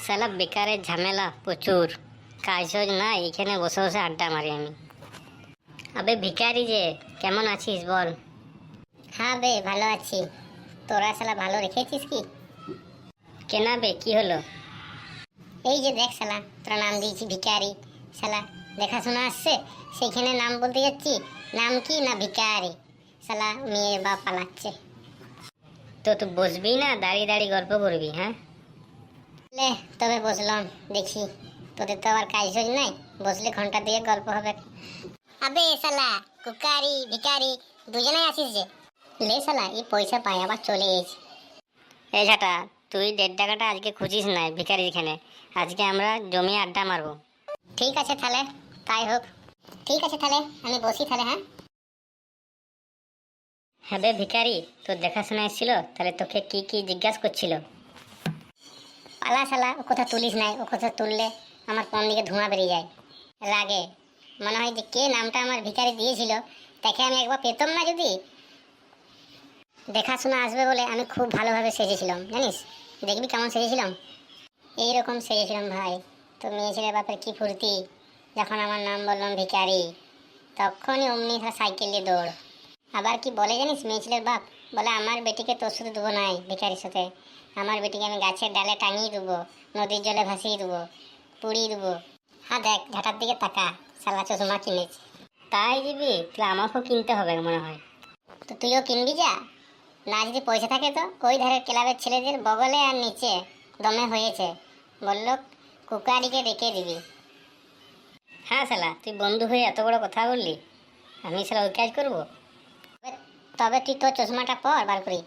শালা বেকারের ঝামেলা প্রচুর, কাজ টাজ নাই, এখানে বসে বসে আড্ডা মারি আমি। আবে ভিখারি যে, কেমন আছিস বল? হ্যাঁ বে, ভালো আছি। তোরা শালা ভালো রেখেছিস কি? কেনা বে, কি হলো? এই যে দেখ শালা, তোরা নাম দিয়েছি ভিখারি। শালা দেখাশোনা আসছে, সেইখানে নাম বলতে যাচ্ছি, নাম কি না ভিখারি। শালা মেয়ের বাপ পালাচ্ছে। তো তুই বসবি না দাঁড়িয়ে দাঁড়িয়ে গল্প করবি? হ্যাঁ লে তবে বসলাম, দেখি তোদের তো আবার কাজ টাজ নাই, বসলে ঘন্টা দিয়ে গল্প হবে। আবে শালা কুকারি ভিখারি দুজনেই আসিস যে। লে শালা এই পয়সা পাই আবার চলে এসেছি। এই ঝাঁটা, তুই 1.5 টাকাটা আজকে খুঁজিস না ভিখারির এখানে, আজকে আমরা জমি আড্ডা মারবো। ঠিক আছে তাহলে, তাই হোক। ঠিক আছে তাহলে, আমি বসি তাহলে। হ্যাঁ হ্যাঁ বে ভিখারি, তোর দেখাশোনা এসেছিল, তাহলে তোকে কি কি জিজ্ঞাসা করছিল? পালা শালা, ও কথা তুলিস নাই, ও কথা তুললে আমার কোন দিকে ধোঁয়া বেরিয়ে যায়, লাগে। মনে হয় যে কে নামটা আমার ভিখারি দিয়েছিল তাকে আমি একবার পেতাম না যদি। দেখাশোনা আসবে বলে আমি খুব ভালোভাবে সেজেছিলাম, জানিস? দেখবি কেমন সেজেছিলাম, এইরকম সেজেছিলাম ভাই। তো মেয়ে ছেলের বাপের কি ফুর্তি, যখন আমার নাম বললাম ভিখারি তখনই অমনি সাইকেল দিয়ে দৌড়। আবার কি বলে জানিস মেয়ে ছেলের বাপ? বলে আমার বেটিকে তোর সাথে দেবো নাই ভিখারির সাথে, আমার বেটিকে আমি গাছের ডালে টাঙিয়ে দেবো, নদীর জলে ভাসিয়ে দেবো, পুড়িয়ে দেবো। হ্যাঁ দেখ ঘাটার দিকে তাকা, শালা চশমা কিনেছি। তাই দিবি? তাহলে আমাকেও কিনতে হবে মনে হয়। তো তুইও কিনবি যা, না যদি পয়সা থাকে তো ওই ধারের ক্লাবের ছেলেদের বগলে আর নিচে দমে হয়েছে, বললো কুকারিকে রেখে দিবি। হ্যাঁ শালা, তুই বন্ধু হয়ে এত বড় কথা বললি, আমি শালা ওই কাজ করবো? তবে তুই তোর চশমাটা পর বার করি।